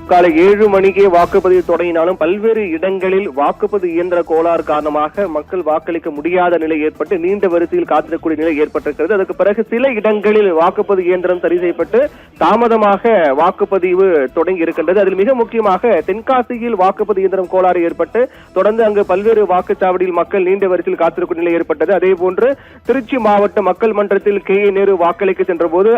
காலை 7 மணிக்கே வாக்குப்பதிவு தொடங்கினாலும் பல்வேறு இடங்களில் வாக்குப்பதிவு இயந்திர கோளாறு காரணமாக மக்கள் வாக்களிக்க முடியாத நிலை ஏற்பட்டு நீண்ட வரிசையில் காத்திருக்கக்கூடிய நிலை ஏற்பட்டிருக்கிறது. அதற்கு பிறகு சில இடங்களில் வாக்குப்பதிவு இயந்திரம் சரி செய்யப்பட்டு தாமதமாக வாக்குப்பதிவு தொடங்கி இருக்கின்றது. அதில் மிக முக்கியமாக தென்காசியில் வாக்குப்பதிவு இயந்திரம் கோளாறு ஏற்பட்டு தொடர்ந்து அங்கு பல்வேறு வாக்குச்சாவடியில் மக்கள் நீண்ட வரிசையில் காத்திருக்கும் நிலை ஏற்பட்டது. அதே போன்று திருச்சி மாவட்ட மக்கள் மன்றத்தில் கே.ஏ. நேரு வாக்களிக்க சென்ற போது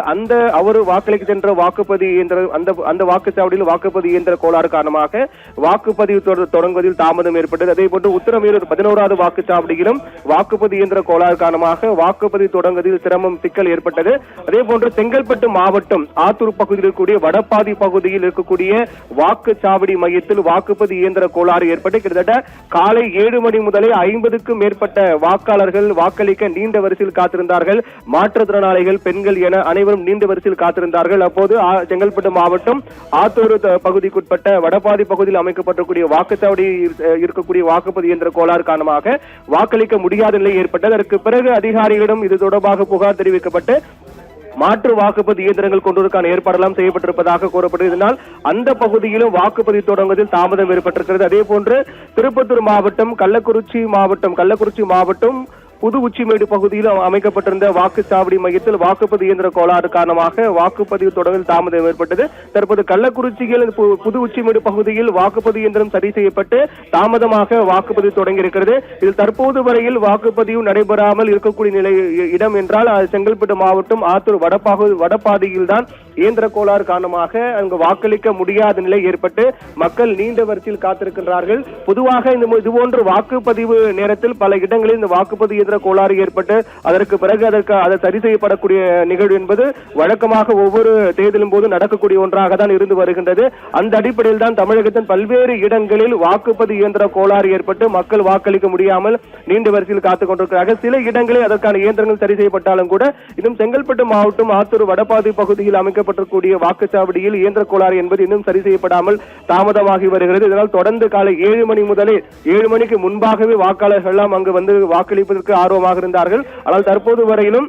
அவர் வாக்களிக்க சென்ற வாக்குப்பதிவு இயந்திரம் அந்த வாக்குச்சாவடியில் வாக்குப்பதிவு இயந்திர கோளாறு காரணமாக வாக்குப்பதிவு தொடங்குவதில் தாமதம் ஏற்பட்டது. அதே போன்று உத்தரமேரூர் 11வது வாக்குச்சாவடியிலும் வாக்குப்பதிவு இயந்திர கோளாறு காரணமாக வாக்குப்பதிவு தொடங்குவதில் சிரமம் சிக்கல் ஏற்பட்டது. அதே போன்று செங்கல்பட்டு மாவட்டம் ஆத்தூர் பகுதியில் இருக்கக்கூடிய வடபாதி பகுதியில் இருக்கக்கூடிய வாக்குச்சாவடி மையத்தில் வாக்குப்பதிவு இயந்திர கோளாறு ஏற்பட்டு கிட்டத்தட்ட காலை 7 மணி முதலே 50க்கும் மேற்பட்ட வாக்காளர்கள் வாக்களிக்க நீண்ட வரிசையில் காத்திருந்தார்கள். மாற்றுத்திறனாளிகள், பெண்கள் என அனைவரும் நீண்ட வரிசையில் காத்திருந்தார்கள். அப்போது செங்கல்பட்டு மாவட்டம் ஆத்தூர் பகுதிக்குட்பட்ட வடபாதி பகுதியில் அமைக்கப்பட்டிருக்கூடிய வாக்குச்சாவடியில் இருக்கக்கூடிய வாக்குப்பதிவு இயந்திர கோளாறு காரணமாக வாக்களிக்க முடியாத நிலை ஏற்பட்டது. அதற்கு பிறகு அதிகாரிகளிடம் இது தொடர்பாக புகார் தெரிவிக்கப்பட்டு மாற்று வாக்குப்பதிவு இயந்திரங்கள் கொண்டுவதற்கான ஏற்பாடெல்லாம் செய்யப்பட்டிருப்பதாக கூறப்பட்டது. இதனால் அந்த பகுதியிலும் வாக்குப்பதிவு தொடங்குவதில் தாமதம் ஏற்பட்டிருக்கிறது. அதே போன்று திருப்பத்தூர் மாவட்டம், கள்ளக்குறிச்சி மாவட்டம் புது உச்சிமேடு பகுதியில் அமைக்கப்பட்டிருந்த வாக்குச்சாவடி மையத்தில் வாக்குப்பதிவு இயந்திர கோளாறு காரணமாக வாக்குப்பதிவு தொடர்பில் தாமதம் ஏற்பட்டது. தற்போது கள்ளக்குறிச்சியில் புது உச்சிமேடு பகுதியில் வாக்குப்பதிவு இயந்திரம் சரி செய்யப்பட்டு தாமதமாக வாக்குப்பதிவு தொடங்கி இருக்கிறது. இதில் தற்போது வரையில் வாக்குப்பதிவு நடைபெறாமல் இருக்கக்கூடிய இடம் என்றால் செங்கல்பட்டு மாவட்டம் ஆத்தூர் வடபாதியில் தான் இயந்திர கோளாறு காரணமாக அங்கு வாக்களிக்க முடியாத நிலை ஏற்பட்டு மக்கள் நீண்ட வரிசையில் காத்திருக்கின்றார்கள். பொதுவாக இதுபோன்ற வாக்குப்பதிவு நேரத்தில் பல இடங்களில் இந்த வாக்குப்பதிவு கோளாறு ஏற்பட்டு அதற்கு பிறகு அதை சரி செய்யப்படக்கூடிய நிகழ்வு என்பது வழக்கமாக ஒவ்வொரு தேர்தலும் போது நடக்கக்கூடிய ஒன்றாக தான் இருந்து வருகின்றது. அந்த அடிப்படையில் தான் தமிழகத்தின் பல்வேறு இடங்களில் வாக்குப்பதிவு இயந்திர கோளாறு ஏற்பட்டு மக்கள் வாக்களிக்க முடியாமல் நீண்ட வரிசையில் காத்துக் கொண்டிருக்கிறார்கள். சில இடங்களில் அதற்கான இயந்திரங்கள் சரி செய்யப்பட்டாலும் கூட இன்னும் செங்கல்பட்டு மாவட்டம் ஆத்தூர் வடபாதி பகுதியில் அமைக்கப்பட்டிருக்கூடிய வாக்குச்சாவடியில் இயந்திர கோளாறு என்பது இன்னும் சரி செய்யப்படாமல் தாமதமாகி வருகிறது. இதனால் தொடர்ந்து காலை 7 மணி முதலே 7 மணிக்கு முன்பாகவே வாக்காளர்கள் எல்லாம் அங்கு வந்து வாக்களிப்பதற்கு ஆர்வமாக இருந்தார்கள். ஆனால் தற்போது வரையிலும்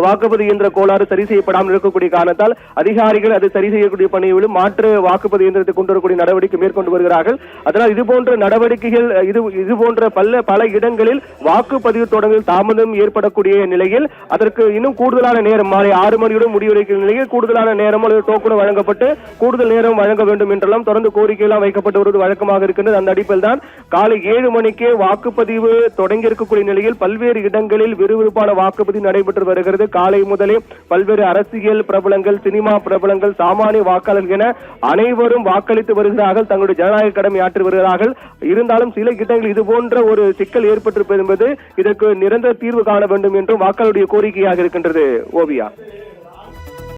வாக்குப்பதிவு இயந்திர கோளாறு சரி செய்யப்படாமல் இருக்கக்கூடிய காரணத்தால் அதிகாரிகள் அதை சரி செய்யக்கூடிய பணியிலும் மாற்று வாக்குப்பதிவு இயந்திரத்தை கொண்டு வரக்கூடிய நடவடிக்கை மேற்கொண்டு வருகிறார்கள். அதனால் இதுபோன்ற நடவடிக்கைகள் இதுபோன்ற பல இடங்களில் வாக்குப்பதிவு தொடர்பில் தாமதம் ஏற்படக்கூடிய நிலையில் அதற்கு இன்னும் கூடுதலான நேரம் மாலை 6 மணியுடன் முடிவடைக்கும் நிலையில் கூடுதலான நேரம் டோக்கன் வழங்கப்பட்டு கூடுதல் நேரம் வழங்க வேண்டும் என்றெல்லாம் தொடர்ந்து கோரிக்கையெல்லாம் வைக்கப்பட்டு வருவது வழக்கமாக இருக்கின்றது. அந்த அடிப்படையில் தான் காலை 7 மணிக்கே வாக்குப்பதிவு தொடங்கி இருக்கக்கூடிய நிலையில் பல்வேறு இடங்களில் விறுவிறுப்பான வாக்குப்பதிவு நடைபெற்று வருகிறது. காலை முதலே பல்வேறு அரசியல் பிரபலங்கள், சினிமா பிரபலங்கள், சாமானிய வாக்காளர்கள் என அனைவரும் வாக்களித்து வருகிறார்கள். தங்களுடைய ஜனநாயக கடமை ஆற்றி வருகிறார்கள். இருந்தாலும் சில இடங்களில் இதுபோன்ற ஒரு சிக்கல் ஏற்பட்டிருப்பது என்பது இதற்கு நிரந்தர தீர்வு காண வேண்டும் என்றும் வாக்காளருடைய கோரிக்கையாக இருக்கின்றது. ஓவியா.